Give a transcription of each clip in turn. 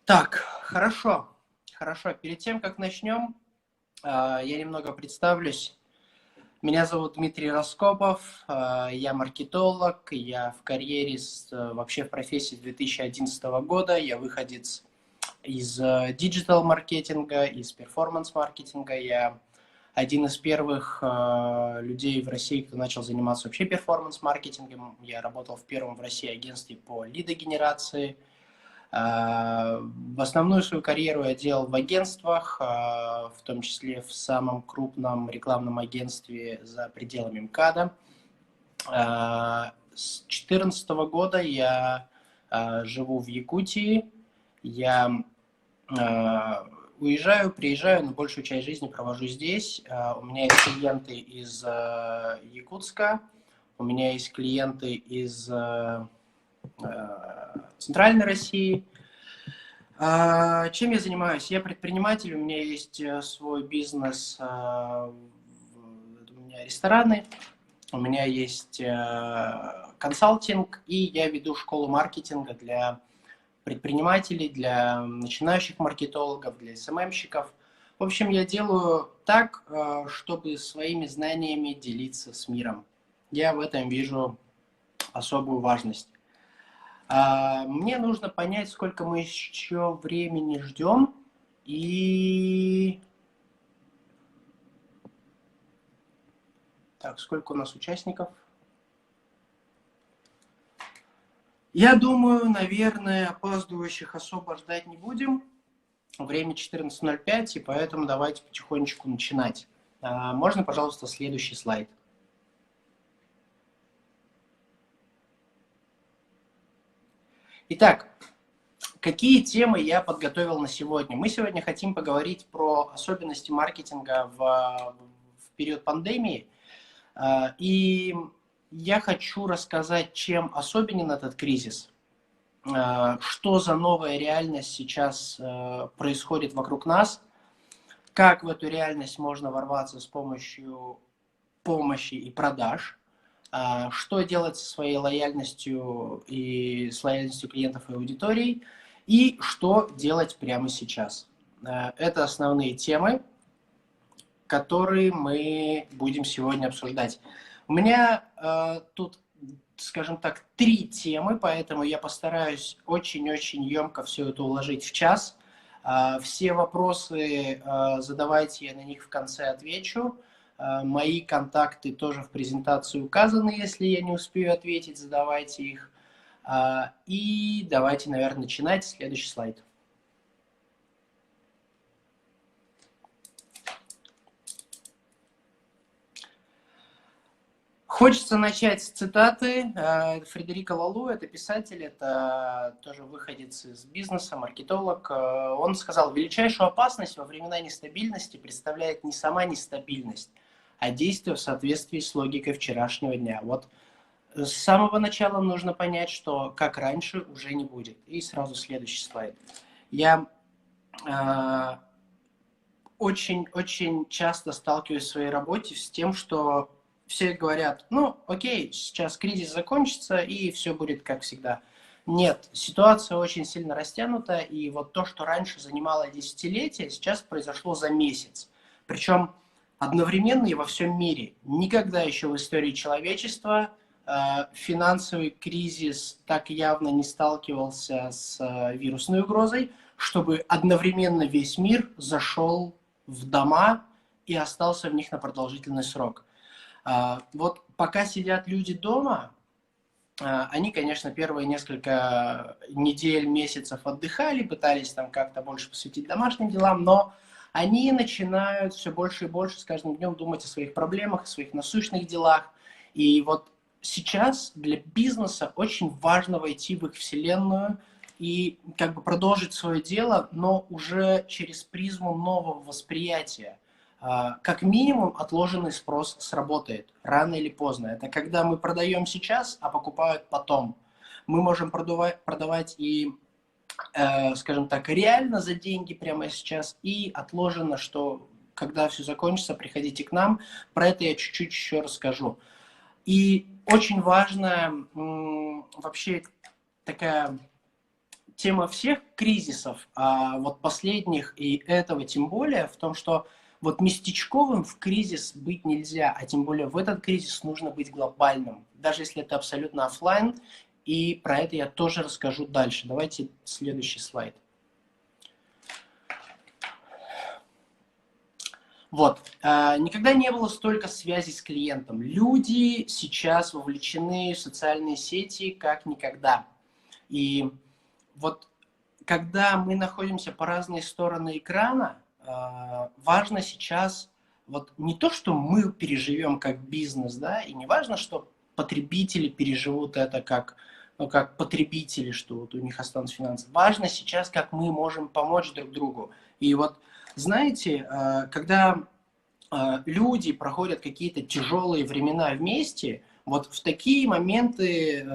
Так, хорошо. Хорошо. Перед тем, как начнем, я немного представлюсь. Меня зовут Дмитрий Раскопов, я маркетолог, я в карьере, вообще в профессии с 2011 года, я выходец из диджитал-маркетинга, из перформанс-маркетинга, я один из первых людей в России, кто начал заниматься вообще перформанс-маркетингом. Я работал в первом в России агентстве по лидогенерации. В основную свою карьеру я делал в агентствах, в том числе в самом крупном рекламном агентстве за пределами МКАДа. С 2014 года я живу в Якутии. Я уезжаю, приезжаю, но большую часть жизни провожу здесь. У меня есть клиенты из Якутска, у меня есть клиенты из Центральной России. Чем я занимаюсь? Я предприниматель, у меня есть свой бизнес, у меня рестораны, у меня есть консалтинг, и я веду школу маркетинга для предпринимателей, для начинающих маркетологов, для СММщиков. В общем, я делаю так, чтобы своими знаниями делиться с миром. Я в этом вижу особую важность. Мне нужно понять, сколько мы еще времени ждем. И... Так, сколько у нас участников? Я думаю, наверное, опаздывающих особо ждать не будем. Время 14:05, и поэтому давайте потихонечку начинать. Можно, пожалуйста, следующий слайд? Итак, какие темы я подготовил на сегодня? Мы сегодня хотим поговорить про особенности маркетинга в период пандемии. И я хочу рассказать, чем особенен этот кризис, что за новая реальность сейчас происходит вокруг нас, как в эту реальность можно ворваться с помощью помощи и продаж, что делать со своей лояльностью и с лояльностью клиентов и аудитории, и что делать прямо сейчас. Это основные темы, которые мы будем сегодня обсуждать. У меня тут, скажем так, 3 темы, поэтому я постараюсь очень-очень емко все это уложить в час. Все вопросы задавайте, я на них в конце отвечу. Мои контакты тоже в презентации указаны, если я не успею ответить, задавайте их. И давайте, наверное, начинать. Следующий слайд. Хочется начать с цитаты. Фредерико Лалу, это писатель, это тоже выходец из бизнеса, маркетолог. Он сказал: величайшую опасность во времена нестабильности представляет не сама нестабильность, а действие в соответствии с логикой вчерашнего дня. Вот с самого начала нужно понять, что как раньше уже не будет. И сразу следующий слайд. Я очень часто сталкиваюсь в своей работе с тем, что все говорят: ну, окей, сейчас кризис закончится и все будет как всегда. Нет, ситуация очень сильно растянута, и вот то, что раньше занимало десятилетия, сейчас произошло за месяц. Причем одновременно и во всем мире. Никогда еще в истории человечества финансовый кризис так явно не сталкивался с вирусной угрозой, чтобы одновременно весь мир зашел в дома и остался в них на продолжительный срок. Вот пока сидят люди дома, они, конечно, первые несколько недель, месяцев отдыхали, пытались там как-то больше посвятить домашним делам, но они начинают все больше и больше с каждым днем думать о своих проблемах, о своих насущных делах. И вот сейчас для бизнеса очень важно войти в их вселенную и как бы продолжить свое дело, но уже через призму нового восприятия. Как минимум отложенный спрос сработает рано или поздно. Это когда мы продаем сейчас, а покупают потом. Мы можем продавать и, скажем так, реально за деньги прямо сейчас, и отложено, что когда все закончится, приходите к нам. Про это я чуть-чуть еще расскажу. И очень важно вообще такая тема всех кризисов, а вот последних и этого тем более, в том, что вот местечковым в кризис быть нельзя, а тем более в этот кризис нужно быть глобальным, даже если это абсолютно оффлайн, и про это я тоже расскажу дальше. Давайте следующий слайд. Вот. Никогда не было столько связей с клиентом. Люди сейчас вовлечены в социальные сети как никогда. И вот когда мы находимся по разные стороны экрана, важно сейчас вот не то, что мы переживем как бизнес, да, и не важно, что потребители переживут это как, ну, как потребители, что вот у них останутся финансы. Важно сейчас, как мы можем помочь друг другу. И вот, знаете, когда люди проходят какие-то тяжелые времена вместе, вот в такие моменты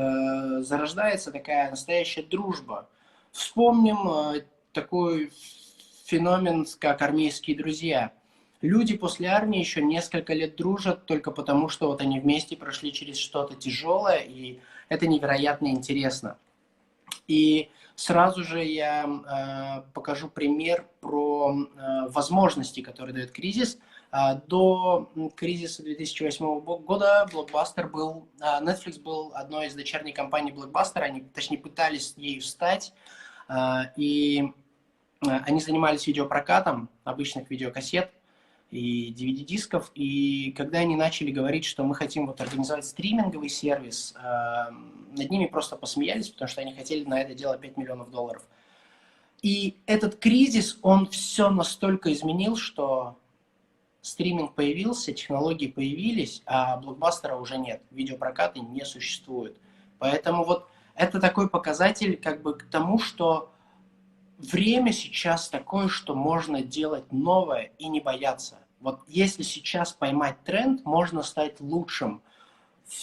зарождается такая настоящая дружба. Вспомним такой феномен, как армейские друзья. Люди после армии еще несколько лет дружат только потому, что вот они вместе прошли через что-то тяжелое, и это невероятно интересно. И сразу же я покажу пример про возможности, которые дает кризис. До кризиса 2008 года Netflix был одной из дочерних компаний Blockbuster, они, точнее, пытались ею стать, и они занимались видеопрокатом обычных видеокассет и DVD-дисков, и когда они начали говорить, что мы хотим вот организовать стриминговый сервис, над ними просто посмеялись, потому что они хотели на это дело $5 миллионов. И этот кризис, он все настолько изменил, что стриминг появился, технологии появились, а блокбастера уже нет, видеопроката не существует. Поэтому вот это такой показатель как бы к тому, что время сейчас такое, что можно делать новое и не бояться. Вот если сейчас поймать тренд, можно стать лучшим в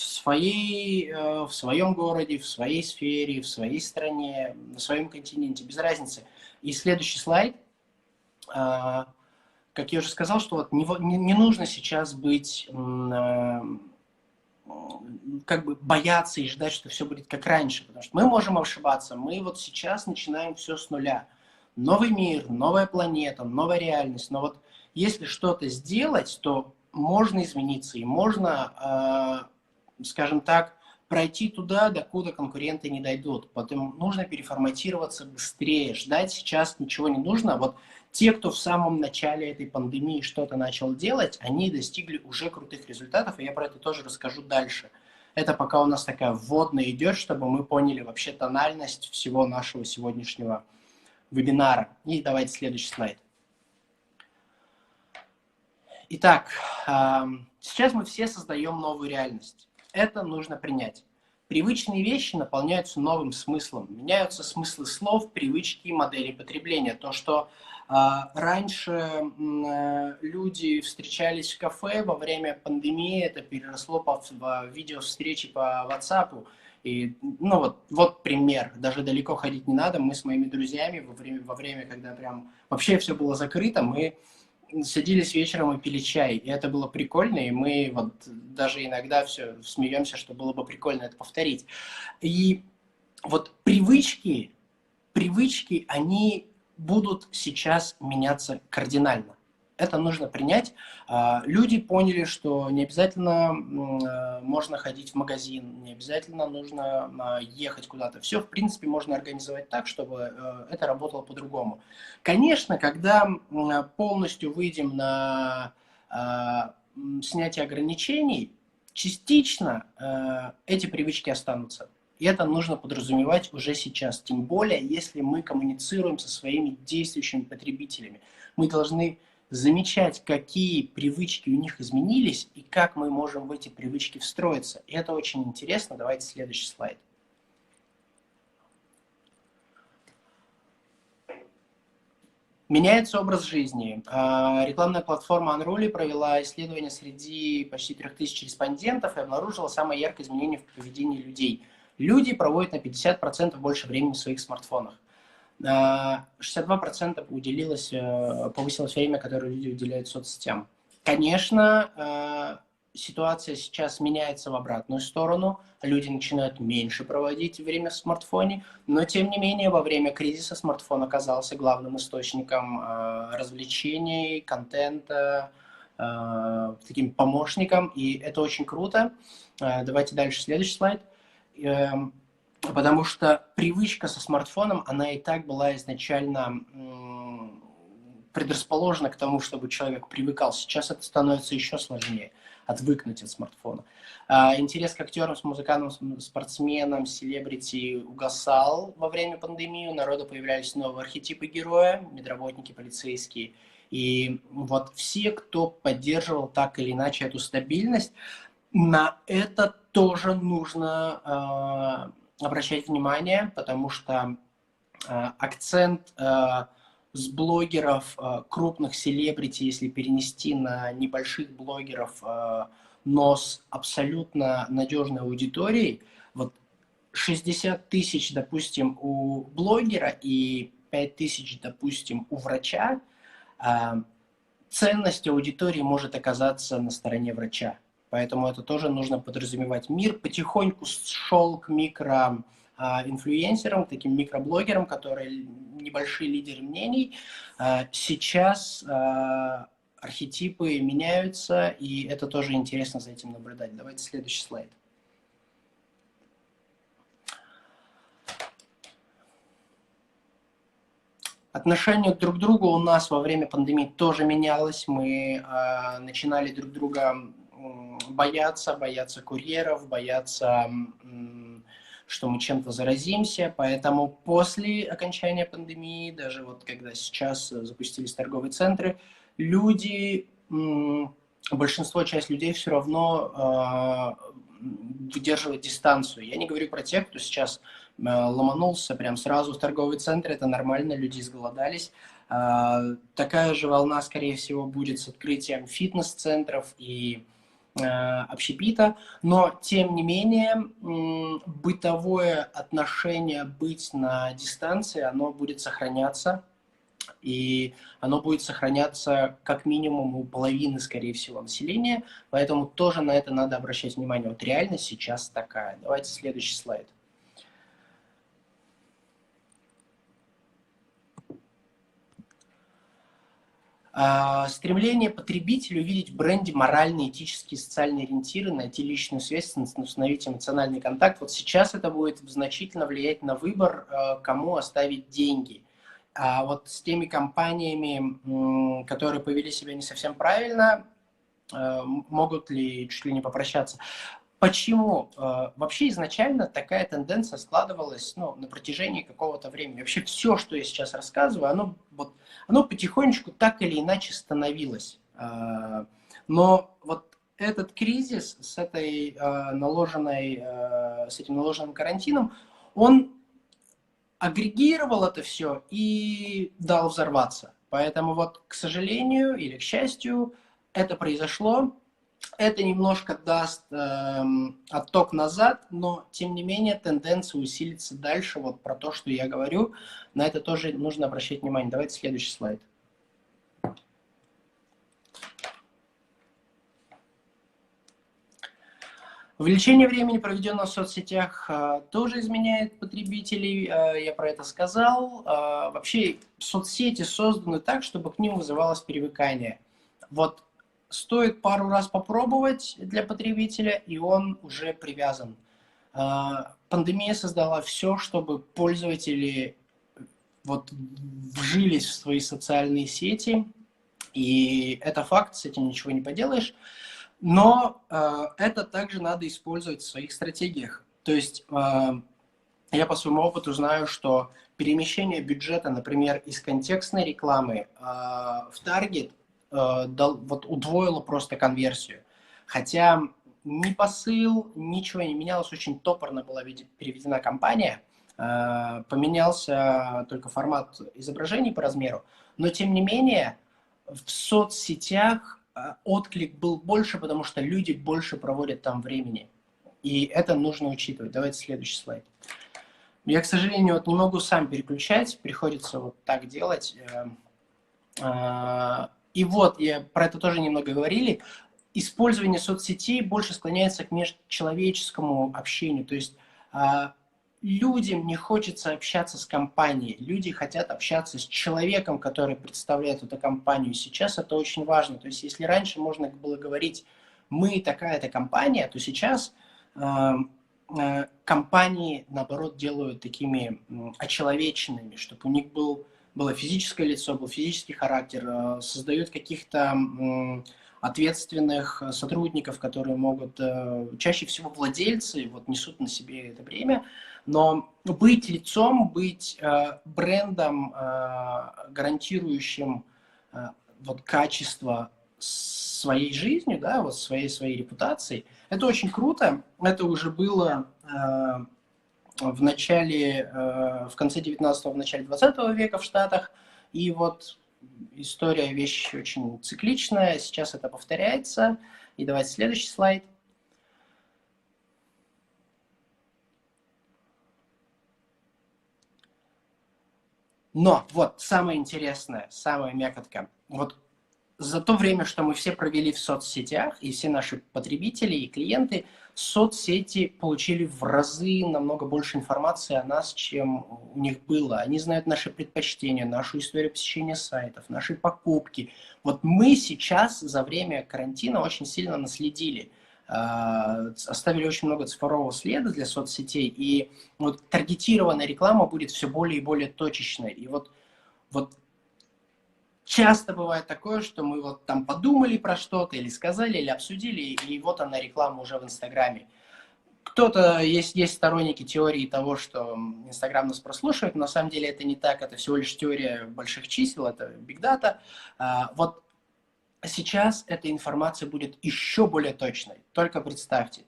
своем городе, в своей сфере, в своей стране, на своем континенте, без разницы. И следующий слайд. Как я уже сказал, что вот не нужно сейчас быть, как бы бояться и ждать, что все будет как раньше, потому что мы можем ошибаться. Мы вот сейчас начинаем все с нуля. Новый мир, новая планета, новая реальность. Но вот если что-то сделать, то можно измениться и можно, скажем так, пройти туда, докуда конкуренты не дойдут. Поэтому нужно переформатироваться быстрее. Ждать сейчас ничего не нужно. Вот те, кто в самом начале этой пандемии что-то начал делать, они достигли уже крутых результатов, и я про это тоже расскажу дальше. Это пока у нас такая вводная идет, чтобы мы поняли вообще тональность всего нашего сегодняшнего вебинара. И давайте следующий слайд. Итак, сейчас мы все создаем новую реальность. Это нужно принять. Привычные вещи наполняются новым смыслом. Меняются смыслы слов, привычки и модели потребления. То, что раньше люди встречались в кафе во время пандемии, это переросло в видеовстречи по WhatsApp. И, ну вот пример. Даже далеко ходить не надо. Мы с моими друзьями во время, когда прям вообще все было закрыто, мы садились вечером и пили чай. И это было прикольно, и мы вот даже иногда все смеемся, что было бы прикольно это повторить. И вот привычки, они будут сейчас меняться кардинально. Это нужно принять. Люди поняли, что не обязательно можно ходить в магазин, не обязательно нужно ехать куда-то. Все, в принципе, можно организовать так, чтобы это работало по-другому. Конечно, когда полностью выйдем на снятие ограничений, частично эти привычки останутся. И это нужно подразумевать уже сейчас. Тем более, если мы коммуницируем со своими действующими потребителями. Мы должны замечать, какие привычки у них изменились и как мы можем в эти привычки встроиться. И это очень интересно. Давайте следующий слайд. Меняется образ жизни. Рекламная платформа Unruly провела исследование среди почти 3000 респондентов и обнаружила самое яркое изменение в поведении людей. Люди проводят на 50% больше времени в своих смартфонах. 62% повысилось время, которое люди уделяют соцсетям. Конечно, ситуация сейчас меняется в обратную сторону, люди начинают меньше проводить время в смартфоне, но тем не менее во время кризиса смартфон оказался главным источником развлечений, контента, таким помощником, и это очень круто. Давайте дальше, следующий слайд. Потому что привычка со смартфоном, она и так была изначально предрасположена к тому, чтобы человек привыкал. Сейчас это становится еще сложнее, отвыкнуть от смартфона. Интерес к актерам, музыкантам, спортсменам, селебрити угасал во время пандемии. У народа появлялись новые архетипы героя, медработники, полицейские. И вот все, кто поддерживал так или иначе эту стабильность, на это тоже нужно обращать внимание, потому что акцент с блогеров, крупных селебрити, если перенести на небольших блогеров, но с абсолютно надежной аудиторией, вот 60 тысяч, допустим, у блогера и 5 тысяч, допустим, у врача, ценность аудитории может оказаться на стороне врача. Поэтому это тоже нужно подразумевать. Мир потихоньку шел к микроинфлюенсерам, таким микроблогерам, которые небольшие лидеры мнений. Сейчас архетипы меняются, и это тоже интересно за этим наблюдать. Давайте следующий слайд. Отношение друг к другу у нас во время пандемии тоже менялось. Мы начинали друг друга бояться курьеров, бояться, что мы чем-то заразимся. Поэтому после окончания пандемии, даже вот когда сейчас запустились торговые центры, люди, часть людей все равно выдерживает дистанцию. Я не говорю про тех, кто сейчас ломанулся прям сразу в торговый центр, это нормально, люди изголодались. Такая же волна, скорее всего, будет с открытием фитнес-центров и общепита, но, тем не менее, бытовое отношение быть на дистанции, оно будет сохраняться, и оно будет сохраняться как минимум у половины, скорее всего, населения, поэтому тоже на это надо обращать внимание. Вот реальность сейчас такая. Давайте следующий слайд. Стремление потребителя увидеть в бренде моральные, этические, социальные ориентиры, найти личную связь, установить эмоциональный контакт. Вот сейчас это будет значительно влиять на выбор, кому оставить деньги. А вот с теми компаниями, которые повели себя не совсем правильно, могут ли чуть ли не попрощаться. Почему? Вообще изначально такая тенденция складывалась на протяжении какого-то времени. Вообще все, что я сейчас рассказываю, оно потихонечку так или иначе становилось. Но вот этот кризис с этим наложенным карантином, он агрегировал это все и дал взорваться. Поэтому вот, к сожалению или к счастью, это произошло. Это немножко даст отток назад, но, тем не менее, тенденция усилится дальше. Вот про то, что я говорю, на это тоже нужно обращать внимание. Давайте следующий слайд. Увеличение времени, проведенного в соцсетях, тоже изменяет потребителей, я про это сказал. Вообще, соцсети созданы так, чтобы к ним вызывалось привыкание. Вот стоит пару раз попробовать для потребителя, и он уже привязан. Пандемия создала все, чтобы пользователи вжились в свои социальные сети, и это факт, с этим ничего не поделаешь. Но это также надо использовать в своих стратегиях. То есть я по своему опыту знаю, что перемещение бюджета, например, из контекстной рекламы в таргет удвоило просто конверсию. Хотя ни посыл, ничего не менялось, очень топорно была переведена кампания, поменялся только формат изображений по размеру, но тем не менее в соцсетях отклик был больше, потому что люди больше проводят там времени. И это нужно учитывать. Давайте следующий слайд. Я, к сожалению, не могу сам переключать, приходится вот так делать. И вот, про это тоже немного говорили. использование соцсетей больше склоняется к межчеловеческому общению. То есть людям не хочется общаться с компанией, люди хотят общаться с человеком, который представляет эту компанию. Сейчас это очень важно. То есть если раньше можно было говорить «мы такая-то компания», то сейчас компании, наоборот, делают такими очеловеченными, чтобы у них было физическое лицо, был физический характер, создают каких-то ответственных сотрудников, которые могут, чаще всего владельцы, вот несут на себе это бремя, но быть лицом, быть брендом, гарантирующим вот качество своей жизнью, да, вот своей репутацией, это очень круто. Это уже было в начале, в конце 19-го, в начале 20 века в Штатах. И вот история вещь очень цикличная, сейчас это повторяется. И давайте следующий слайд. Но вот самое интересное, самая мякотка. Вот за то время, что мы все провели в соцсетях, и все наши потребители и клиенты, соцсети получили в разы намного больше информации о нас, чем у них было. Они знают наши предпочтения, нашу историю посещения сайтов, наши покупки. Вот мы сейчас за время карантина очень сильно наследили, оставили очень много цифрового следа для соцсетей, и вот таргетированная реклама будет все более и более точечной. И вот часто бывает такое, что мы вот там подумали про что-то, или сказали, или обсудили, и вот она реклама уже в Инстаграме. Кто-то, есть сторонники теории того, что Инстаграм нас прослушивает, но на самом деле это не так, это всего лишь теория больших чисел, это Big Data. Вот сейчас эта информация будет еще более точной. Только представьте,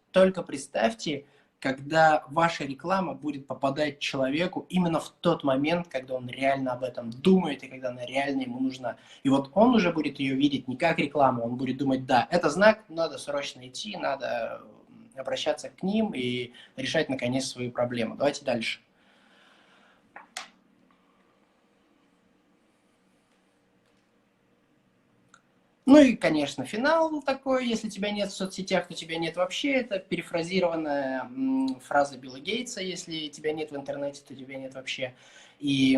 когда ваша реклама будет попадать человеку именно в тот момент, когда он реально об этом думает и когда она реально ему нужна. И вот он уже будет ее видеть не как рекламу, он будет думать, да, это знак, надо срочно идти, надо обращаться к ним и решать наконец свои проблемы. Давайте дальше. Ну и, конечно, финал такой, если тебя нет в соцсетях, то тебя нет вообще. Это перефразированная фраза Билла Гейтса, если тебя нет в интернете, то тебя нет вообще. И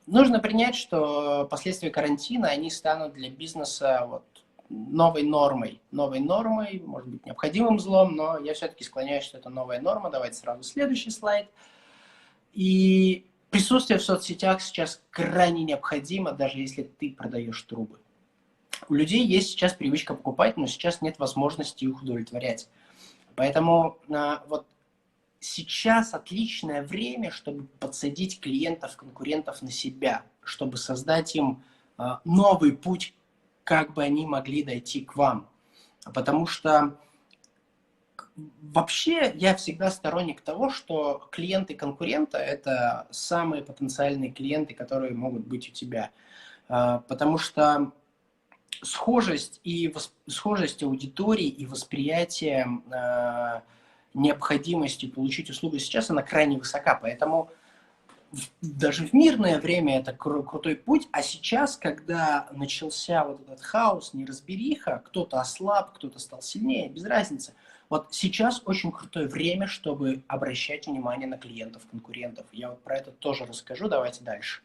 нужно принять, что последствия карантина, они станут для бизнеса вот новой нормой, может быть, необходимым злом, но я все-таки склоняюсь, что это новая норма. Давайте сразу следующий слайд. И присутствие в соцсетях сейчас крайне необходимо, даже если ты продаешь трубы. У людей есть сейчас привычка покупать, но сейчас нет возможности их удовлетворять. Поэтому вот сейчас отличное время, чтобы подсадить клиентов, конкурентов на себя, чтобы создать им новый путь, как бы они могли дойти к вам. Потому что вообще я всегда сторонник того, что клиенты конкурента – это самые потенциальные клиенты, которые могут быть у тебя. Потому что схожесть аудитории и восприятие необходимости получить услугу сейчас, она крайне высока. Поэтому даже в мирное время это крутой путь, а сейчас, когда начался вот этот хаос, неразбериха, кто-то ослаб, кто-то стал сильнее, без разницы. Вот сейчас очень крутое время, чтобы обращать внимание на клиентов, конкурентов. Я вот про это тоже расскажу, давайте дальше.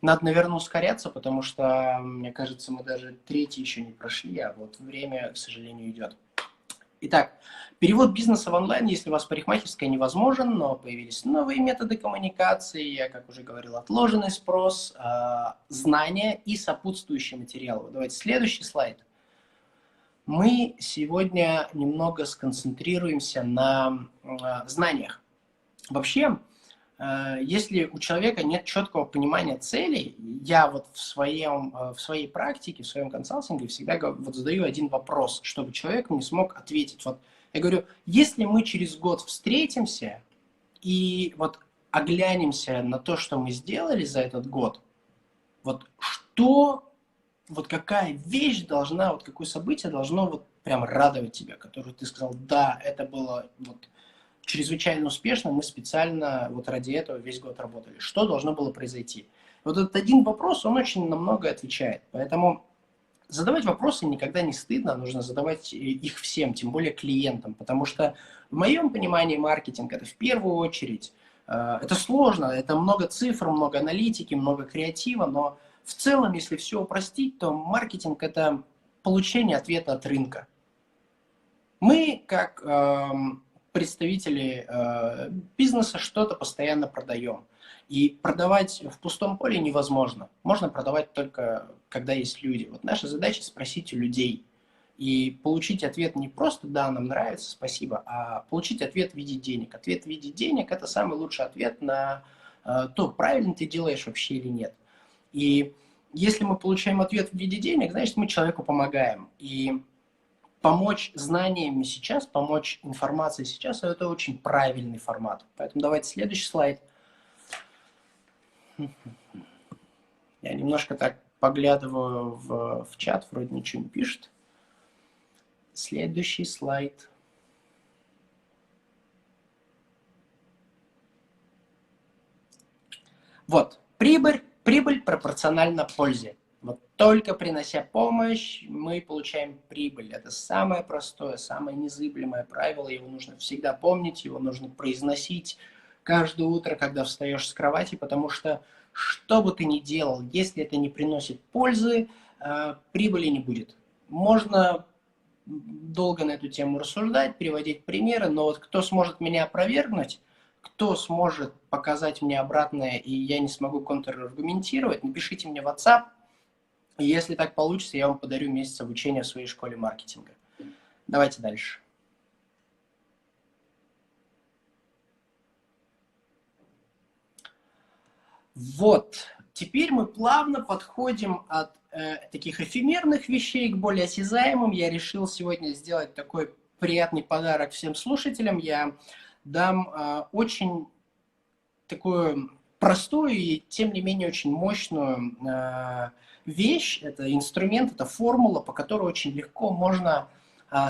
Надо, наверное, ускоряться, потому что, мне кажется, мы даже третий еще не прошли, а вот время, к сожалению, идет. Итак, перевод бизнеса в онлайн, если у вас парикмахерская, невозможен, но появились новые методы коммуникации, я, как уже говорил, отложенный спрос, знания и сопутствующие материалы. Давайте следующий слайд. Мы сегодня немного сконцентрируемся на знаниях. Вообще, если у человека нет четкого понимания целей, я вот в своей практике, в своем консалтинге всегда вот задаю один вопрос, чтобы человек не смог ответить. Вот я говорю, если мы через год встретимся и вот оглянемся на то, что мы сделали за этот год, вот какая вещь должна, вот какое событие должно вот прям радовать тебя, которое ты сказал, да, это было вот чрезвычайно успешно, мы специально вот ради этого весь год работали. Что должно было произойти? Вот этот один вопрос, он очень на многое отвечает. Поэтому задавать вопросы никогда не стыдно, нужно задавать их всем, тем более клиентам, потому что в моем понимании маркетинг это в первую очередь, это сложно, это много цифр, много аналитики, много креатива, но в целом, если все упростить, то маркетинг это получение ответа от рынка. Мы, как представители бизнеса, что-то постоянно продаем. И продавать в пустом поле невозможно. Можно продавать только, когда есть люди. Вот наша задача спросить у людей. И получить ответ не просто «да, нам нравится, спасибо», а получить ответ в виде денег. Ответ в виде денег – это самый лучший ответ на то, правильно ты делаешь вообще или нет. И если мы получаем ответ в виде денег, значит, мы человеку помогаем. И помочь знаниями сейчас, помочь информацией сейчас – это очень правильный формат. Поэтому давайте следующий слайд. Я немножко так поглядываю в чат, вроде ничего не пишет. Следующий слайд. Вот, прибыль пропорциональна пользе. Вот только принося помощь, мы получаем прибыль. Это самое простое, самое незыблемое правило. Его нужно всегда помнить, его нужно произносить каждое утро, когда встаешь с кровати, потому что что бы ты ни делал, если это не приносит пользы, прибыли не будет. Можно долго на эту тему рассуждать, приводить примеры, но вот кто сможет меня опровергнуть, кто сможет показать мне обратное, и я не смогу контраргументировать, напишите мне в WhatsApp. И если так получится, я вам подарю месяц обучения в своей школе маркетинга. Давайте дальше. Вот, теперь мы плавно подходим от таких эфемерных вещей к более осязаемым. Я решил сегодня сделать такой приятный подарок всем слушателям. Я дам очень такую простую и, тем не менее, очень мощную вещь. Это инструмент, это формула, по которой очень легко можно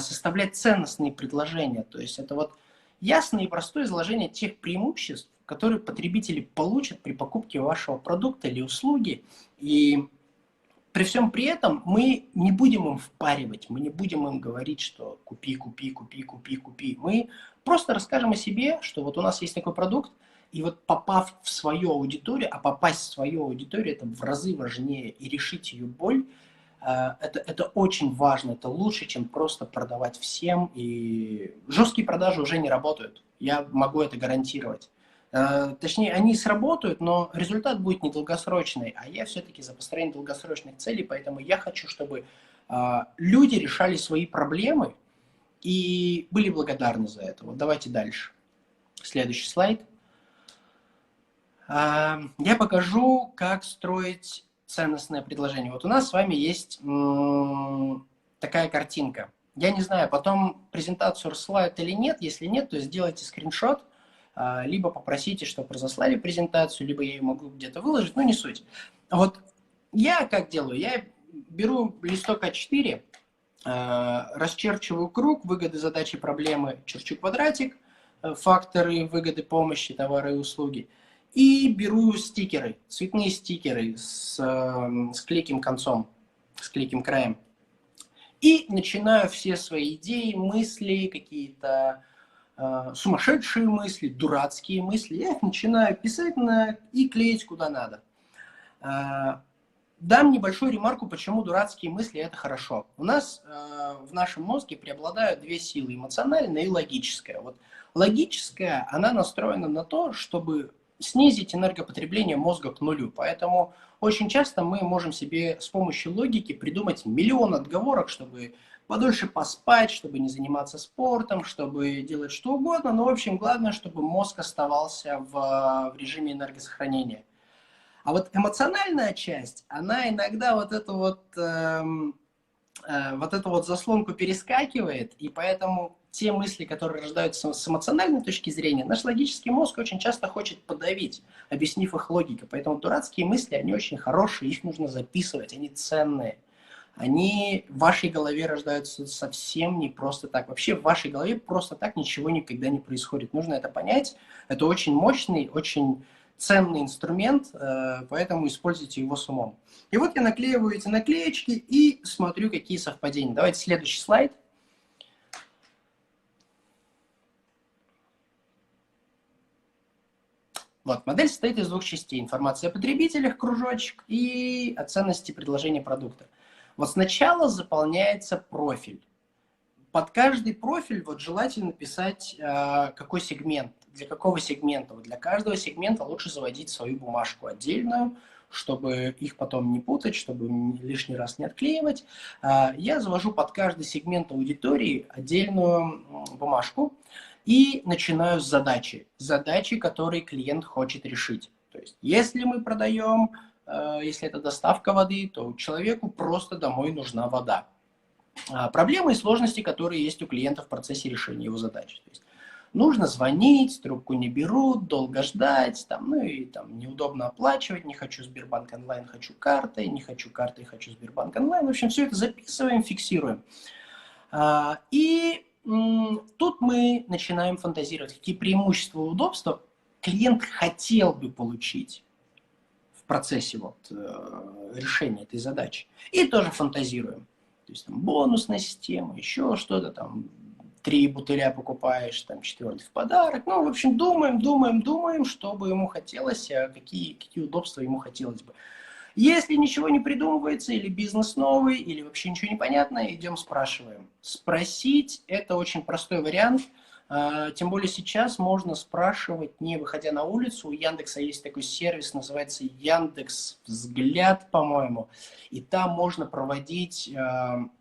составлять ценностные предложения. То есть это вот ясное и простое изложение тех преимуществ, которые потребители получат при покупке вашего продукта или услуги. И при всем при этом мы не будем им впаривать, мы не будем им говорить, что купи, купи, купи, купи, купи. Мы просто расскажем о себе, что вот у нас есть такой продукт, и вот попав в свою аудиторию, а попасть в свою аудиторию это в разы важнее, и решить ее боль, это очень важно, это лучше, чем просто продавать всем. И жесткие продажи уже не работают, я могу это гарантировать. Точнее, они сработают, но результат будет недолгосрочный, а я все-таки за построение долгосрочных целей, поэтому я хочу, чтобы люди решали свои проблемы и были благодарны за это. Вот давайте дальше. Следующий слайд. Я покажу, как строить ценностное предложение. Вот у нас с вами есть такая картинка. Я не знаю, потом презентацию рассылают или нет. Если нет, то сделайте скриншот, либо попросите, чтобы разослали презентацию, либо я ее могу где-то выложить, но не суть. Вот я как делаю? Я беру листок А4, расчерчиваю круг, выгоды, задачи, проблемы, черчу квадратик, факторы, выгоды, помощи, товары и услуги. И беру стикеры, цветные стикеры с клейким концом, с клейким краем. И начинаю все свои идеи, мысли, какие-то сумасшедшие мысли, дурацкие мысли. Я их начинаю писать и клеить куда надо. Дам небольшую ремарку, почему дурацкие мысли – это хорошо. У нас в нашем мозге преобладают две силы – эмоциональная и логическая. Вот логическая, она настроена на то, чтобы снизить энергопотребление мозга к нулю. Поэтому очень часто мы можем себе с помощью логики придумать миллион отговорок, чтобы подольше поспать, чтобы не заниматься спортом, чтобы делать что угодно. Но, в общем, главное, чтобы мозг оставался в режиме энергосохранения. А вот эмоциональная часть, она иногда вот эту вот заслонку перескакивает, и поэтому те мысли, которые рождаются с эмоциональной точки зрения, наш логический мозг очень часто хочет подавить, объяснив их логикой. Поэтому дурацкие мысли, они очень хорошие, их нужно записывать, они ценные. Они в вашей голове рождаются совсем не просто так. Вообще в вашей голове просто так ничего никогда не происходит. Нужно это понять. Это очень мощный, очень ценный инструмент, поэтому используйте его с умом. И вот я наклеиваю эти наклеечки и смотрю, какие совпадения. Давайте следующий слайд. Вот, модель состоит из двух частей. Информация о потребителях, кружочек, и о ценности предложения продукта. Вот сначала заполняется профиль. Под каждый профиль вот желательно писать, какой сегмент, для какого сегмента. Вот для каждого сегмента лучше заводить свою бумажку отдельную, чтобы их потом не путать, чтобы лишний раз не отклеивать. Я завожу под каждый сегмент аудитории отдельную бумажку и начинаю с задачи. Задачи, которые клиент хочет решить. То есть, если мы продаем, если это доставка воды, то человеку просто домой нужна вода. Проблемы и сложности, которые есть у клиента в процессе решения его задач. То есть, нужно звонить, трубку не берут, долго ждать, там, ну и там неудобно оплачивать, не хочу Сбербанк онлайн, хочу картой, не хочу картой, хочу Сбербанк онлайн. В общем, все это записываем, фиксируем. И тут мы начинаем фантазировать, какие преимущества и удобства клиент хотел бы получить в процессе вот, решения этой задачи. И тоже фантазируем. То есть там бонусная система, еще что-то там, 3 бутыля покупаешь, там 4 в подарок. Ну, в общем, думаем, что бы ему хотелось, какие удобства ему хотелось бы. Если ничего не придумывается, или бизнес новый, или вообще ничего не понятно, идем спрашиваем. Спросить – это очень простой вариант. Тем более сейчас можно спрашивать, не выходя на улицу. У Яндекса есть такой сервис, называется Яндекс Взгляд, по-моему. И там можно проводить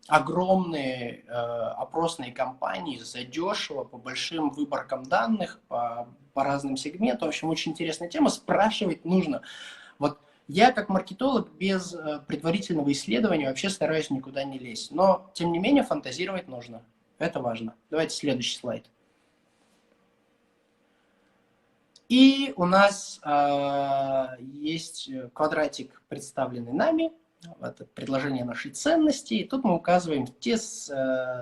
огромные опросные кампании задешево, по большим выборкам данных, по разным сегментам. В общем, очень интересная тема. Спрашивать нужно. Вот я, как маркетолог, без предварительного исследования вообще стараюсь никуда не лезть. Но, тем не менее, фантазировать нужно. Это важно. Давайте следующий слайд. И у нас есть квадратик, представленный нами. Это предложение нашей ценности. И тут мы указываем те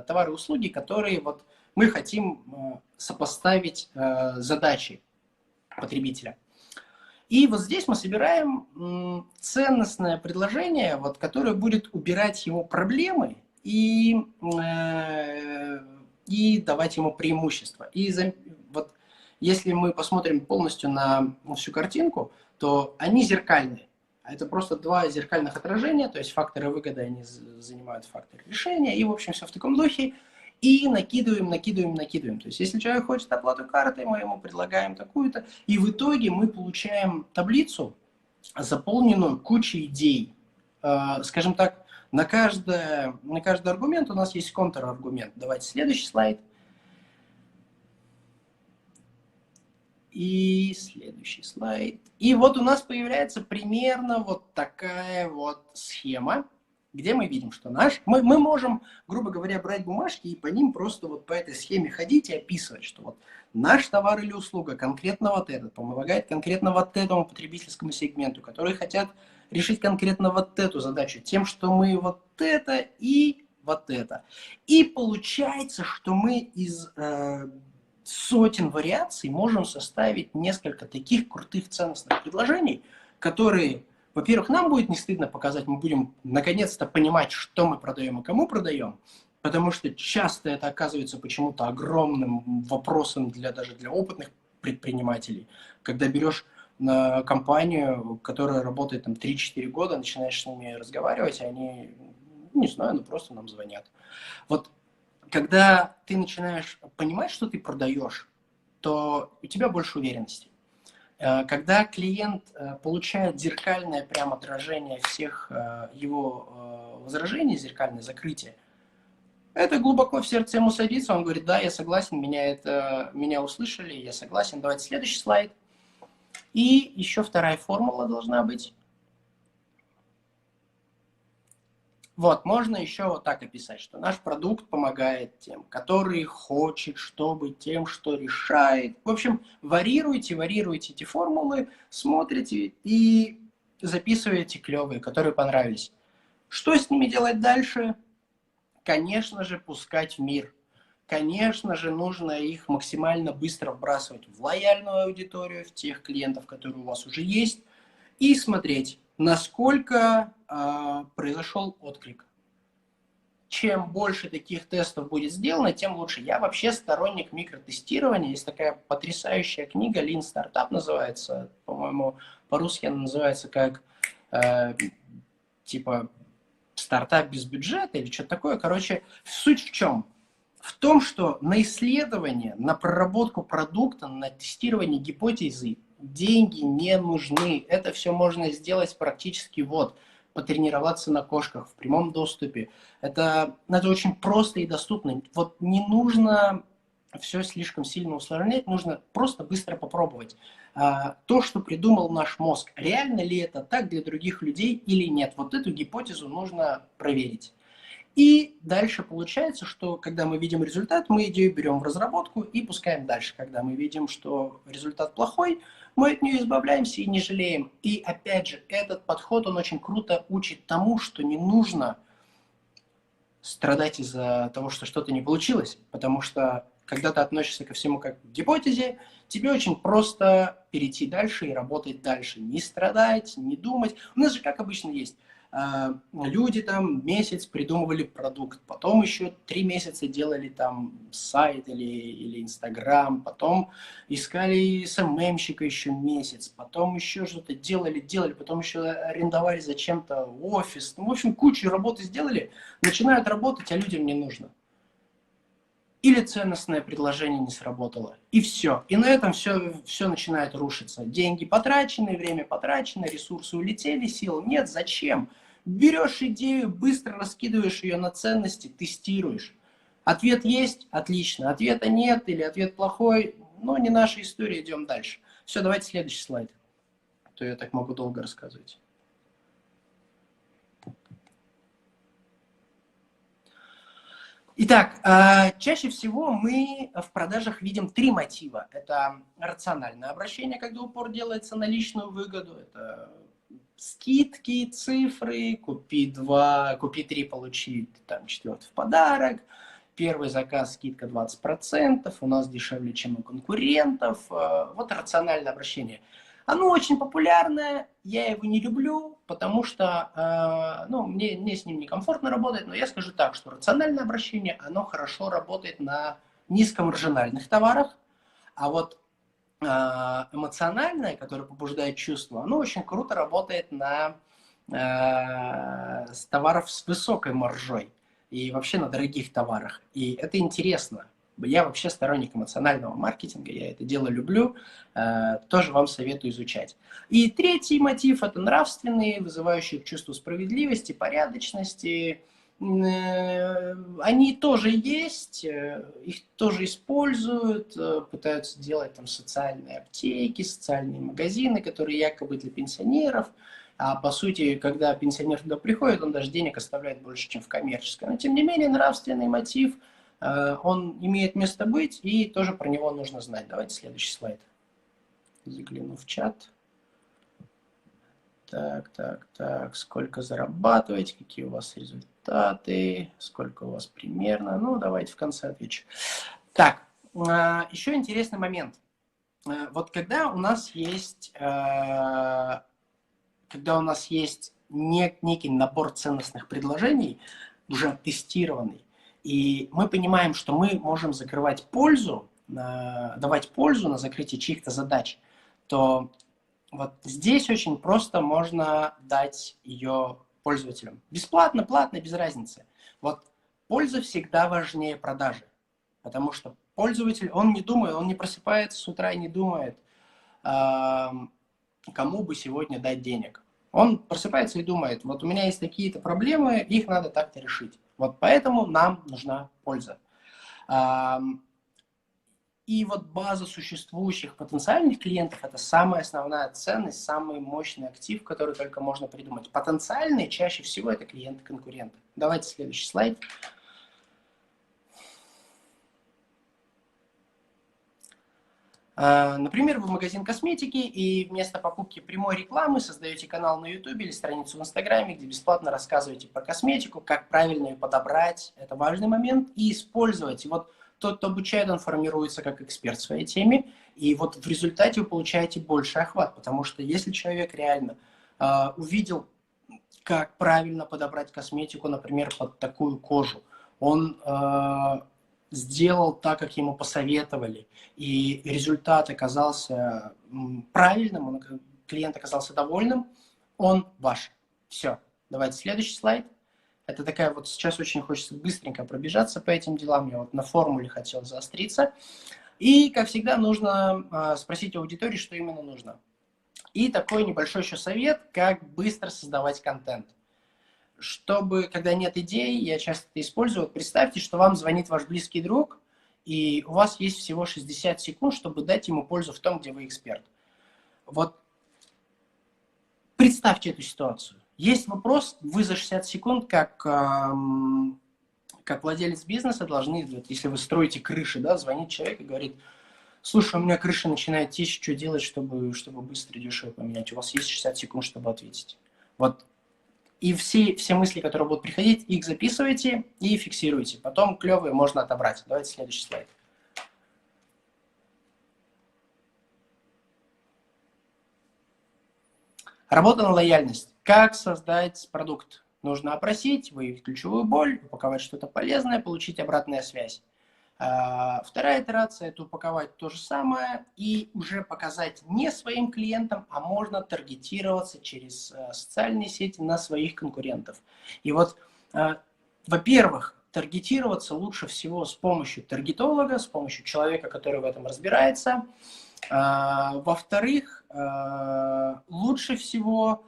товары и услуги, которые вот мы хотим сопоставить задачи потребителя. И вот здесь мы собираем ценностное предложение, вот, которое будет убирать его проблемы и давать ему преимущества. И вот, если мы посмотрим полностью на всю картинку, то они зеркальные. Это просто два зеркальных отражения, то есть факторы выгоды, они занимают факторы решения, и, в общем, все в таком духе. И накидываем. То есть, если человек хочет оплату картой, мы ему предлагаем такую-то. И в итоге мы получаем таблицу, заполненную кучей идей. Скажем так, на каждый аргумент у нас есть контраргумент. Давайте следующий слайд. И следующий слайд. И вот у нас появляется примерно вот такая вот схема, где мы видим, что мы можем, грубо говоря, брать бумажки и по ним просто вот по этой схеме ходить и описывать, что вот наш товар или услуга конкретно вот этот помогает конкретно вот этому потребительскому сегменту, которые хотят решить конкретно вот эту задачу тем, что мы вот это и вот это. И получается, что мы из сотен вариаций можем составить несколько таких крутых ценностных предложений, которые, во-первых, нам будет не стыдно показать, мы будем наконец-то понимать, что мы продаем и кому продаем, потому что часто это оказывается почему-то огромным вопросом даже для опытных предпринимателей. Когда берешь компанию, которая работает там 3-4 года, начинаешь с ними разговаривать, и они, не знаю, ну просто нам звонят. Вот когда ты начинаешь понимать, что ты продаешь, то у тебя больше уверенности. Когда клиент получает зеркальное прямо отражение всех его возражений, зеркальное закрытие, это глубоко в сердце ему садится, он говорит, да, я согласен, меня услышали, я согласен. Давайте следующий слайд. И еще вторая формула должна быть. Вот, можно еще вот так описать, что наш продукт помогает тем, который хочет, чтобы тем, что решает. В общем, варьируйте эти формулы, смотрите и записываете клевые, которые понравились. Что с ними делать дальше? Конечно же, пускать в мир. конечно же, нужно их максимально быстро вбрасывать в лояльную аудиторию, в тех клиентов, которые у вас уже есть, и смотреть, насколько произошел отклик. Чем больше таких тестов будет сделано, тем лучше. Я вообще сторонник микротестирования. Есть такая потрясающая книга, Lean Startup называется, по-моему, по-русски она называется как типа стартап без бюджета или что-то такое. Короче, суть в чем? В том, что на исследование, на проработку продукта, на тестирование гипотезы деньги не нужны. Это все можно сделать практически потренироваться на кошках в прямом доступе. Это очень просто и доступно. Вот не нужно все слишком сильно усложнять, нужно просто быстро попробовать. То, что придумал наш мозг, реально ли это так для других людей или нет? Вот эту гипотезу нужно проверить. И дальше получается, что когда мы видим результат, мы идею берем в разработку и пускаем дальше. Когда мы видим, что результат плохой, мы от нее избавляемся и не жалеем. И опять же, этот подход, он очень круто учит тому, что не нужно страдать из-за того, что что-то не получилось. Потому что когда ты относишься ко всему как к гипотезе, тебе очень просто перейти дальше и работать дальше. Не страдать, не думать. У нас же как обычно есть. Люди там месяц придумывали продукт, потом еще 3 месяца делали там сайт или Инстаграм, потом искали СММщика еще месяц, потом еще что-то делали, потом еще арендовали зачем-то офис. Ну, в общем, кучу работы сделали, начинают работать, а людям не нужно. Или ценностное предложение не сработало. И все. И на этом все начинает рушиться. Деньги потрачены, время потрачено, ресурсы улетели, сил нет. Зачем? Берешь идею, быстро раскидываешь ее на ценности, тестируешь. Ответ есть? Отлично. Ответа нет или ответ плохой? Но не наша история, идем дальше. Все, давайте следующий слайд. А то я так могу долго рассказывать. Итак, чаще всего мы в продажах видим 3 мотива. Это рациональное обращение, когда упор делается на личную выгоду. Это скидки, цифры, купи 2, купи 3, получи там 4 в подарок. Первый заказ, скидка 20%, у нас дешевле, чем у конкурентов. Вот рациональное обращение. Оно очень популярное, я его не люблю, потому что мне с ним некомфортно работать, но я скажу так, что рациональное обращение, оно хорошо работает на низкомаржинальных товарах, а вот эмоциональное, которое побуждает чувства, оно очень круто работает на с товаров с высокой маржой и вообще на дорогих товарах. И это интересно. Я вообще сторонник эмоционального маркетинга, я это дело люблю, тоже вам советую изучать. И третий мотив – это нравственные, вызывающие чувство справедливости, порядочности. Они тоже есть, их тоже используют, пытаются делать там социальные аптеки, социальные магазины, которые якобы для пенсионеров. А по сути, когда пенсионер туда приходит, он даже денег оставляет больше, чем в коммерческой. Но тем не менее, нравственный мотив – он имеет место быть, и тоже про него нужно знать. Давайте следующий слайд. Загляну в чат. Так. Сколько зарабатываете, какие у вас результаты, сколько у вас примерно. Ну, давайте в конце отвечу. Так, еще интересный момент. Вот когда у нас есть некий набор ценностных предложений, уже тестированный, и мы понимаем, что мы можем закрывать пользу, давать пользу на закрытие чьих-то задач, то вот здесь очень просто можно дать ее пользователям. Бесплатно, платно, без разницы. Вот польза всегда важнее продажи, потому что пользователь, он не думает, он не просыпается с утра и не думает, кому бы сегодня дать денег. Он просыпается и думает, вот у меня есть такие-то проблемы, их надо так-то решить. Вот поэтому нам нужна польза. И вот база существующих потенциальных клиентов – это самая основная ценность, самый мощный актив, который только можно придумать. Потенциальные чаще всего это клиенты-конкуренты. Давайте следующий слайд. Например, вы магазин косметики и вместо покупки прямой рекламы создаете канал на YouTube или страницу в Инстаграме, где бесплатно рассказываете про косметику, как правильно ее подобрать, это важный момент, и использовать. И вот тот, кто обучает, он формируется как эксперт в своей теме, и вот в результате вы получаете больший охват, потому что если человек реально увидел, как правильно подобрать косметику, например, под такую кожу, он сделал так, как ему посоветовали, и результат оказался правильным, клиент оказался довольным, он ваш. Все. Давайте следующий слайд. Это такая вот сейчас очень хочется быстренько пробежаться по этим делам. Я вот на формуле хотел заостриться. И, как всегда, нужно спросить у аудитории, что именно нужно. И такой небольшой еще совет, как быстро создавать контент. Чтобы, когда нет идей, я часто это использую, вот представьте, что вам звонит ваш близкий друг, и у вас есть всего 60 секунд, чтобы дать ему пользу в том, где вы эксперт. Вот представьте эту ситуацию. Есть вопрос, вы за 60 секунд, как владелец бизнеса, должны, если вы строите крыши, да, звонит человек и говорит: слушай, у меня крыша начинает течь, что делать, чтобы быстро и дешево поменять? У вас есть 60 секунд, чтобы ответить. Вот. И все мысли, которые будут приходить, их записывайте и фиксируйте. Потом клевые можно отобрать. Давайте следующий слайд. Работа на лояльность. Как создать продукт? Нужно опросить, выявить ключевую боль, упаковать что-то полезное, получить обратную связь. Вторая итерация – это упаковать то же самое и уже показать не своим клиентам, а можно таргетироваться через социальные сети на своих конкурентов. И вот, во-первых, таргетироваться лучше всего с помощью таргетолога, с помощью человека, который в этом разбирается. Во-вторых, лучше всего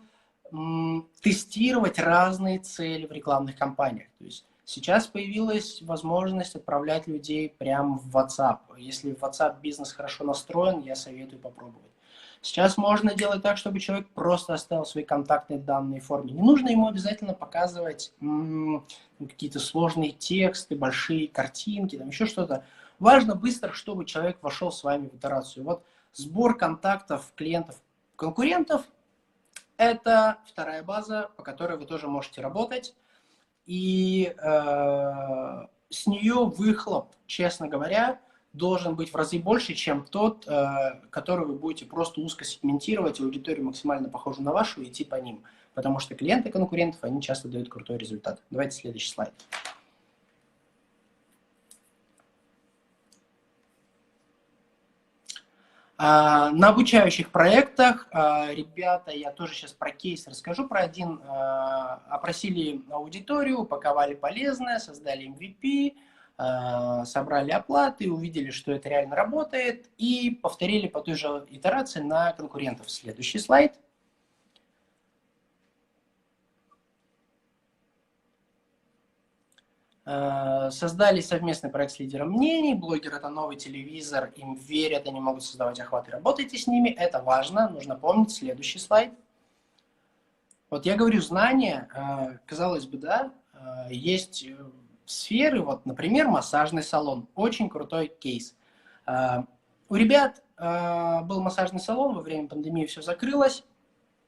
тестировать разные цели в рекламных кампаниях. То есть сейчас появилась возможность отправлять людей прямо в WhatsApp. Если в WhatsApp бизнес хорошо настроен, я советую попробовать. Сейчас можно делать так, чтобы человек просто оставил свои контактные данные в форме. Не нужно ему обязательно показывать какие-то сложные тексты, большие картинки, там еще что-то. Важно быстро, чтобы человек вошел с вами в итерацию. Вот сбор контактов клиентов, конкурентов – это вторая база, по которой вы тоже можете работать. И с нее выхлоп, честно говоря, должен быть в разы больше, чем тот, который вы будете просто узко сегментировать, аудиторию максимально похожу на вашу, и идти по ним. Потому что клиенты конкурентов, они часто дают крутой результат. Давайте следующий слайд. На обучающих проектах, ребята, я тоже сейчас про кейс расскажу, про один, опросили аудиторию, упаковали полезное, создали MVP, собрали оплаты, увидели, что это реально работает, и повторили по той же итерации на конкурентов. Следующий слайд. Создали совместный проект с лидером мнений. Блогер – это новый телевизор, им верят, они могут создавать охваты. Работайте с ними, это важно, нужно помнить. Следующий слайд. Вот я говорю, знания, казалось бы, да, есть сферы, вот, например, массажный салон. Очень крутой кейс. У ребят был массажный салон, во время пандемии все закрылось.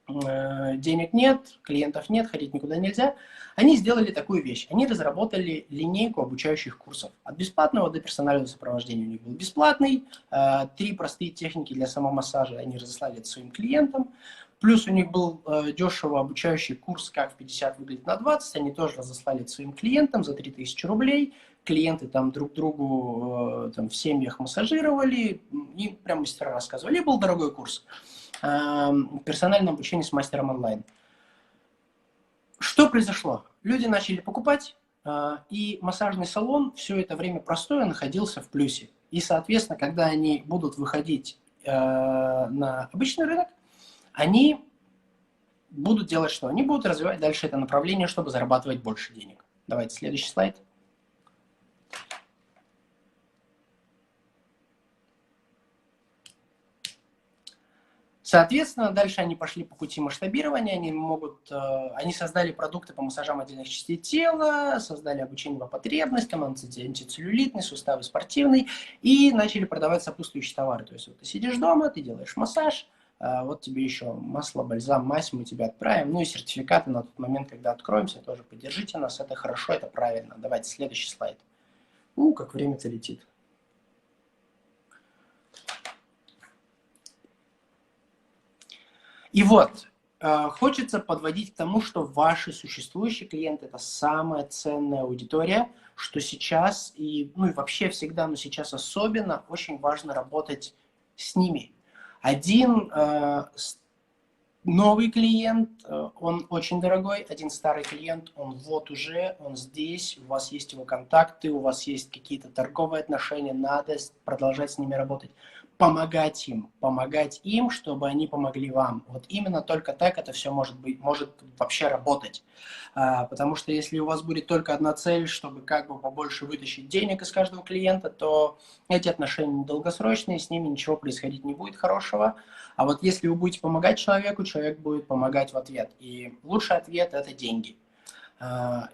Денег нет, клиентов нет, ходить никуда нельзя. Они сделали такую вещь. Они разработали линейку обучающих курсов. От бесплатного до персонального сопровождения у них был бесплатный. 3 простые техники для самомассажа они разослали это своим клиентам. Плюс у них был дешево обучающий курс «Как в 50 выглядит на 20». Они тоже разослали это своим клиентам за 3000 рублей. Клиенты там друг другу там, в семьях массажировали. И прям мастера рассказывали. И был дорогой курс. Персональное обучение с мастером онлайн. Что произошло? Люди начали покупать, и массажный салон все это время простое находился в плюсе. И, соответственно, когда они будут выходить на обычный рынок, они будут делать что? Они будут развивать дальше это направление, чтобы зарабатывать больше денег. Давайте следующий слайд. Соответственно, дальше они пошли по пути масштабирования, они создали продукты по массажам отдельных частей тела, создали обучение по потребностям, антицеллюлитный, суставы спортивный, и начали продавать сопутствующие товары. То есть вот ты сидишь дома, ты делаешь массаж, вот тебе еще масло, бальзам, мазь мы тебе отправим, ну и сертификаты на тот момент, когда откроемся, тоже поддержите нас, это хорошо, это правильно. Давайте следующий слайд. Как время-то летит. И вот, хочется подводить к тому, что ваши существующие клиенты – это самая ценная аудитория, что сейчас ну и вообще всегда, но сейчас особенно очень важно работать с ними. Один новый клиент, он очень дорогой, один старый клиент, он вот уже, он здесь, у вас есть его контакты, у вас есть какие-то торговые отношения, надо продолжать с ними работать. Помогать им, чтобы они помогли вам. Вот именно только так это все может вообще работать. Потому что если у вас будет только одна цель, чтобы как бы побольше вытащить денег из каждого клиента, то эти отношения недолгосрочные, с ними ничего происходить не будет хорошего. А вот если вы будете помогать человеку, человек будет помогать в ответ. И лучший ответ – это деньги.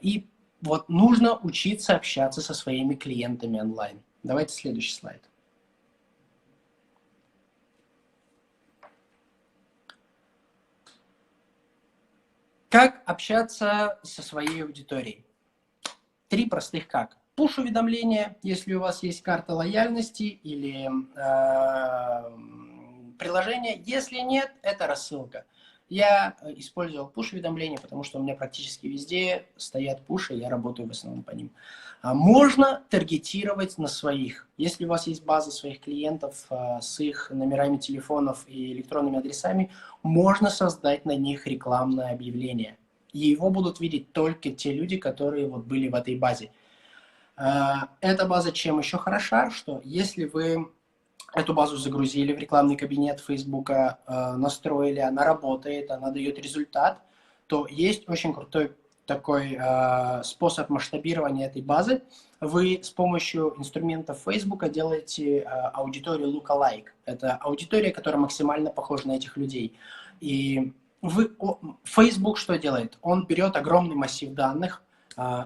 И вот нужно учиться общаться со своими клиентами онлайн. Давайте следующий слайд. Как общаться со своей аудиторией? 3 простых как. Пуш-уведомления, если у вас есть карта лояльности или приложение. Если нет, это рассылка. Я использовал пуш-уведомления, потому что у меня практически везде стоят пуши, я работаю в основном по ним. Можно таргетировать на своих. Если у вас есть база своих клиентов с их номерами телефонов и электронными адресами, можно создать на них рекламное объявление. И его будут видеть только те люди, которые вот были в этой базе. Эта база чем еще хороша, что если вы эту базу загрузили в рекламный кабинет Фейсбука, настроили, она работает, она дает результат, то есть очень крутой такой способ масштабирования этой базы. Вы с помощью инструментов Фейсбука делаете аудиторию lookalike. Это аудитория, которая максимально похожа на этих людей. И Facebook что делает? Он берет огромный массив данных,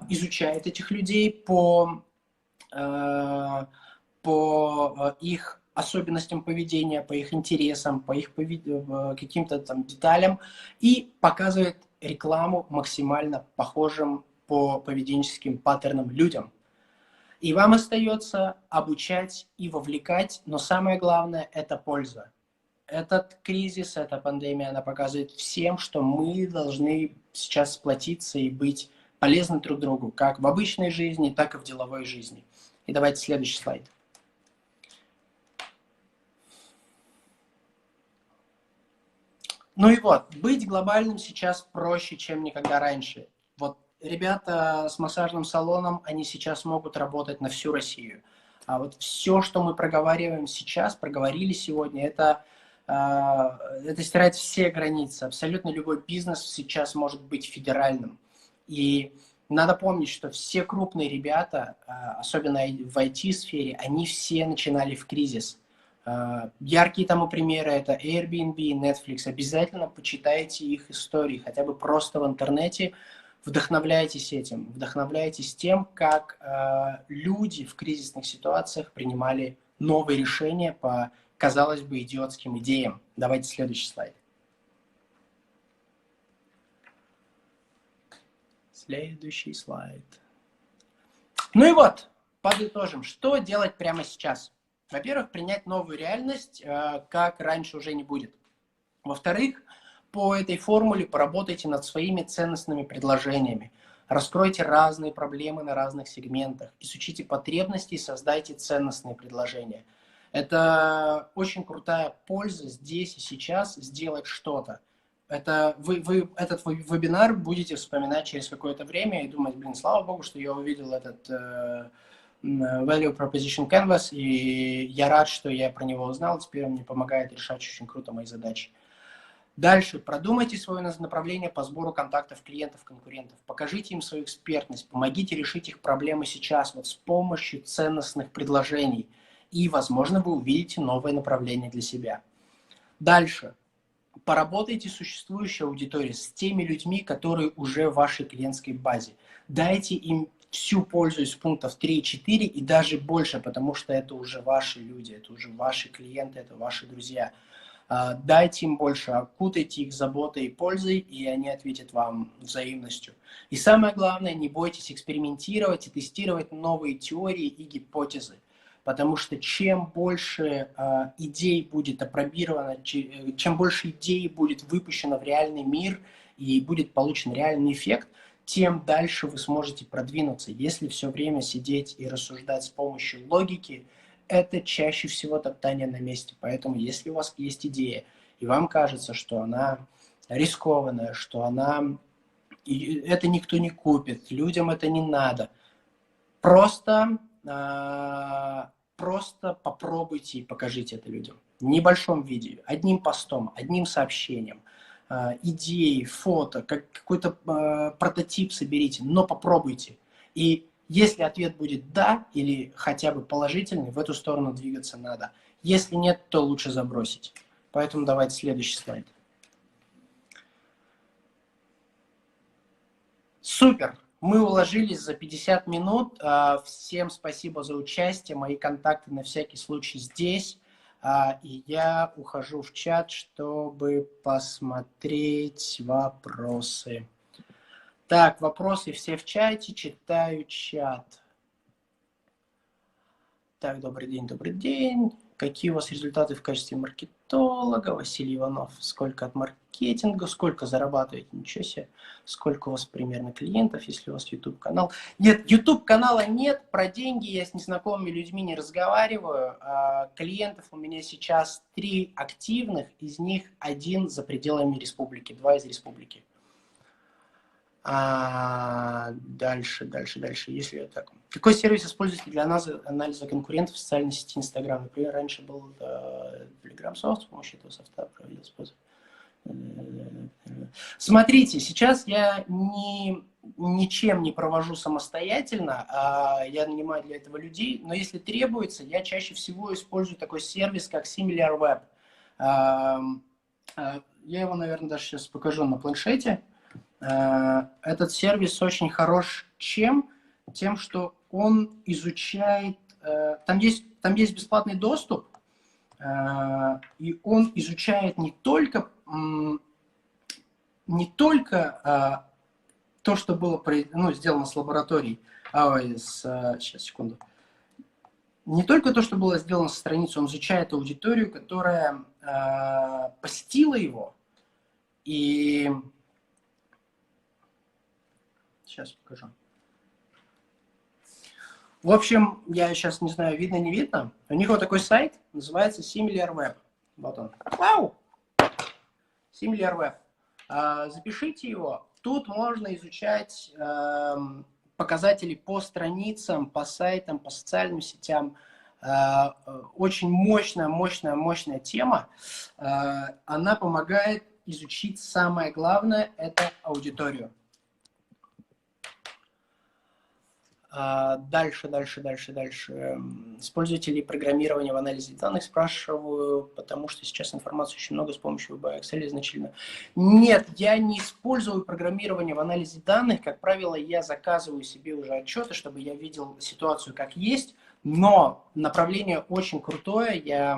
изучает этих людей по их особенностям поведения, по их интересам, по их каким-то там деталям и показывает рекламу максимально похожим по поведенческим паттернам людям. И вам остается обучать и вовлекать, но самое главное – это польза. Этот кризис, эта пандемия, она показывает всем, что мы должны сейчас сплотиться и быть полезны друг другу, как в обычной жизни, так и в деловой жизни. И давайте следующий слайд. Ну и вот, быть глобальным сейчас проще, чем никогда раньше. Вот ребята с массажным салоном, они сейчас могут работать на всю Россию. А вот все, что мы проговариваем сейчас, проговорили сегодня, это стирает все границы. Абсолютно любой бизнес сейчас может быть федеральным. И надо помнить, что все крупные ребята, особенно в IT-сфере, они все начинали в кризис. Яркие тому примеры – это Airbnb, Netflix. Обязательно почитайте их истории, хотя бы просто в интернете. Вдохновляйтесь этим, вдохновляйтесь тем, как люди в кризисных ситуациях принимали новые решения по, казалось бы, идиотским идеям. Давайте следующий слайд. Следующий слайд. Ну и вот, подытожим, что делать прямо сейчас. Во-первых, принять новую реальность, как раньше уже не будет. Во-вторых, по этой формуле поработайте над своими ценностными предложениями. Раскройте разные проблемы на разных сегментах. Изучите потребности и создайте ценностные предложения. Это очень крутая польза здесь и сейчас сделать что-то. Это вы этот вебинар будете вспоминать через какое-то время и думать, блин, слава богу, что я увидел этот Value Proposition Canvas, и я рад, что я про него узнал, теперь он мне помогает решать очень круто мои задачи. Дальше. Продумайте свое направление по сбору контактов клиентов, конкурентов. Покажите им свою экспертность, помогите решить их проблемы сейчас вот с помощью ценностных предложений. И, возможно, вы увидите новое направление для себя. Дальше. Поработайте с существующей аудиторией, с теми людьми, которые уже в вашей клиентской базе. Дайте им всю пользу из пунктов 3 и 4 и даже больше, потому что это уже ваши люди, это уже ваши клиенты, это ваши друзья. Дайте им больше, окутайте их заботой и пользой, и они ответят вам взаимностью. И самое главное, не бойтесь экспериментировать и тестировать новые теории и гипотезы. потому что чем больше идей будет опробировано, чем больше идей будет выпущено в реальный мир и будет получен реальный эффект, тем дальше вы сможете продвинуться. Если все время сидеть и рассуждать с помощью логики, это чаще всего топтание на месте. Поэтому если у вас есть идея, и вам кажется, что она рискованная, что это никто не купит, людям это не надо, просто попробуйте и покажите это людям. В небольшом видео, одним постом, одним сообщением, идеи, фото, какой-то прототип соберите, но попробуйте. И если ответ будет «да» или хотя бы положительный, в эту сторону двигаться надо. Если нет, то лучше забросить. Поэтому давайте следующий слайд. Супер! Мы уложились за 50 минут. Всем спасибо за участие. Мои контакты на всякий случай здесь. И я ухожу в чат, чтобы посмотреть вопросы. Так, вопросы все в чате. Читаю чат. Так, добрый день, добрый день. Какие у вас результаты в качестве маркетолога? Василий Иванов. Сколько от маркетинга? Сколько зарабатываете? Ничего себе. Сколько у вас примерно клиентов, если у вас YouTube-канал? Нет, YouTube-канала нет. Про деньги я с незнакомыми людьми не разговариваю. Клиентов у меня сейчас 3 активных. Из них 1 за пределами республики. 2 из республики. Дальше. Если я так... Какой сервис используете для анализа конкурентов в социальной сети Instagram? Например, раньше был Telegram софт, с помощью этого софта проводил способ. Смотрите, сейчас я ничем не провожу самостоятельно, я нанимаю для этого людей, но если требуется, я чаще всего использую такой сервис, как SimilarWeb. Я его, наверное, даже сейчас покажу на планшете. Этот сервис очень хорош тем, что он изучает, там есть бесплатный доступ, и он изучает не только то, что было сделано с лабораторией, сейчас, секунду. Не только то, что было сделано со страницы, он изучает аудиторию, которая посетила его, и сейчас покажу. В общем, я сейчас не знаю, видно, не видно. У них вот такой сайт, называется SimilarWeb. Вот он. Вау! SimilarWeb. Запишите его. Тут можно изучать показатели по страницам, по сайтам, по социальным сетям. Очень мощная тема. Она помогает изучить самое главное – это аудиторию. Дальше. Используете ли программирование в анализе данных? Спрашиваю, потому что сейчас информации очень много с помощью VBA, Excel значительно. Нет, я не использую программирование в анализе данных. Как правило, я заказываю себе уже отчеты, чтобы я видел ситуацию как есть. Но направление очень крутое. Я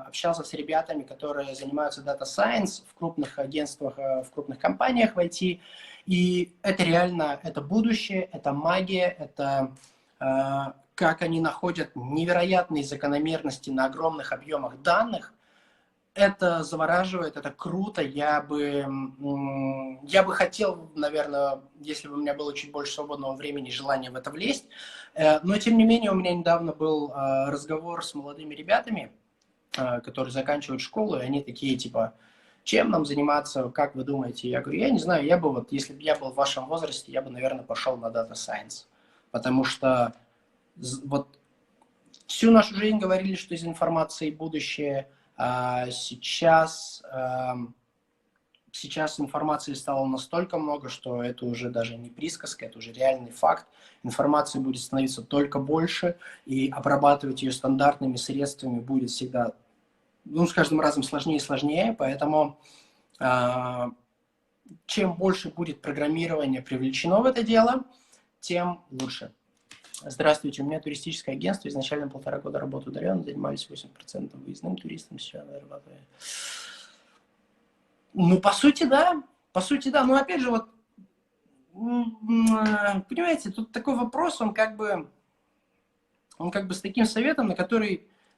общался с ребятами, которые занимаются Data Science в крупных агентствах, в крупных компаниях в IT. И это реально, это будущее, это магия, это как они находят невероятные закономерности на огромных объемах данных. Это завораживает, это круто. Я бы хотел, наверное, если бы у меня было чуть больше свободного времени и желания в это влезть. Но, тем не менее, у меня недавно был разговор с молодыми ребятами, которые заканчивают школу, и они такие, типа, чем нам заниматься, как вы думаете? Я говорю, я не знаю, если бы я был в вашем возрасте, я бы, наверное, пошел на Data Science. Потому что вот всю нашу жизнь говорили, что из информации будущее. Сейчас информации стало настолько много, что это уже даже не присказка, это уже реальный факт. Информации будет становиться только больше, и обрабатывать ее стандартными средствами будет всегда, с каждым разом сложнее и сложнее, поэтому чем больше будет программирование привлечено в это дело, тем лучше. Здравствуйте, у меня туристическое агентство, изначально 1,5 года работы удаленно, занимались 8% выездным туристом, сейчас зарабатываю. По сути, да. Но опять же, вот, понимаете, тут такой вопрос, он как бы, Он как бы с таким советом,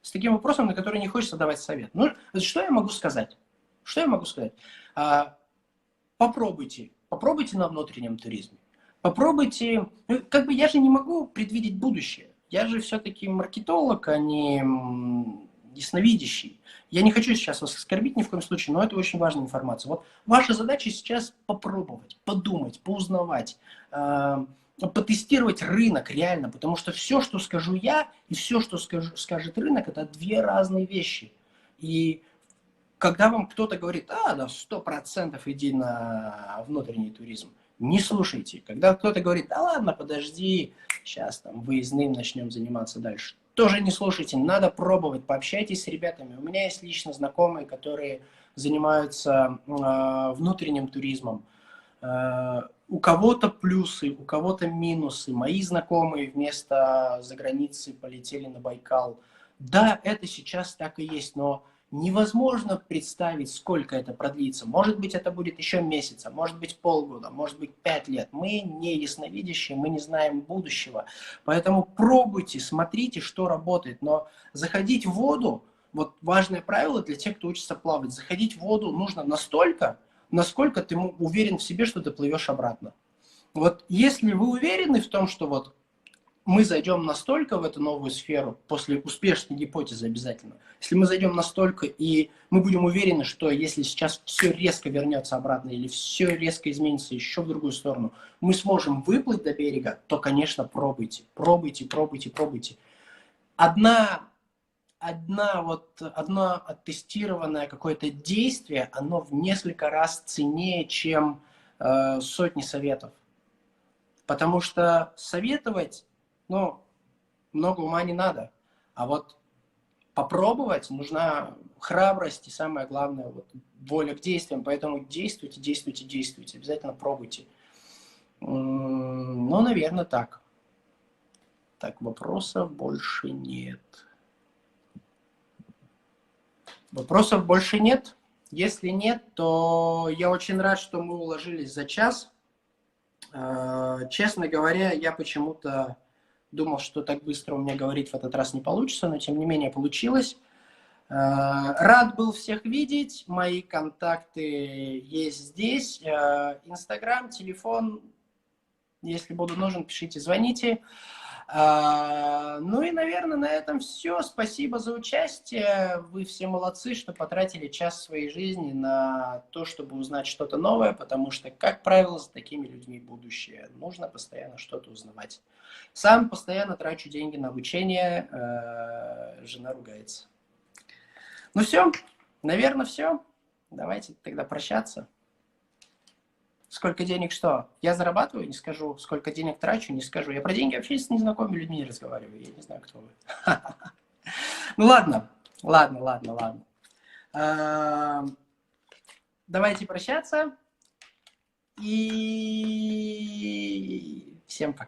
с таким вопросом, на который не хочется давать совет. Ну, что я могу сказать? Что я могу сказать? Попробуйте на внутреннем туризме. Попробуйте, как бы я же не могу предвидеть будущее. Я же все-таки маркетолог, а не ясновидящий. Я не хочу сейчас вас оскорбить ни в коем случае, но это очень важная информация. Вот ваша задача сейчас попробовать, подумать, поузнавать, потестировать рынок реально, потому что все, что скажу я, и все, что скажет рынок, это две разные вещи. И когда вам кто-то говорит, да, 100% иди на внутренний туризм, не слушайте. Когда кто-то говорит, да ладно, подожди, сейчас там выездным начнем заниматься дальше, тоже не слушайте, надо пробовать, пообщайтесь с ребятами. У меня есть лично знакомые, которые занимаются внутренним туризмом. У кого-то плюсы, у кого-то минусы. Мои знакомые вместо заграницы полетели на Байкал. Да, это сейчас так и есть, но невозможно представить, сколько это продлится. Может быть, это будет еще месяца, может быть, полгода, может быть, 5 лет. Мы не ясновидящие, мы не знаем будущего. Поэтому пробуйте, смотрите, что работает. Но заходить в воду, вот важное правило для тех, кто учится плавать, заходить в воду нужно настолько, насколько ты уверен в себе, что ты плывешь обратно. Вот если вы уверены в том, что вот мы зайдем настолько в эту новую сферу, после успешной гипотезы обязательно, если мы зайдем настолько, и мы будем уверены, что если сейчас все резко вернется обратно, или все резко изменится еще в другую сторону, мы сможем выплыть до берега, то, конечно, пробуйте, пробуйте, пробуйте, пробуйте. Одно оттестированное какое-то действие, оно в несколько раз ценнее, чем сотни советов. Потому что советовать, много ума не надо. А вот попробовать нужна храбрость и самое главное, воля к действиям. Поэтому действуйте, действуйте, действуйте. Обязательно пробуйте. Наверное, так. Так, вопросов больше нет. Вопросов больше нет? Если нет, то я очень рад, что мы уложились за час. Честно говоря, я почему-то думал, что так быстро у меня говорить в этот раз не получится, но тем не менее получилось. Рад был всех видеть. Мои контакты есть здесь. Инстаграм, телефон. Если буду нужен, пишите, звоните. И, наверное, на этом все. Спасибо за участие. Вы все молодцы, что потратили час своей жизни на то, чтобы узнать что-то новое, потому что, как правило, с такими людьми будущее. Нужно постоянно что-то узнавать. Сам постоянно трачу деньги на обучение. Жена ругается. Все, наверное, все. Давайте тогда прощаться. Сколько денег что? Я зарабатываю, не скажу. Сколько денег трачу, не скажу. Я про деньги вообще с незнакомыми людьми не разговариваю. Я не знаю, кто вы. Ладно. Давайте прощаться. И всем пока.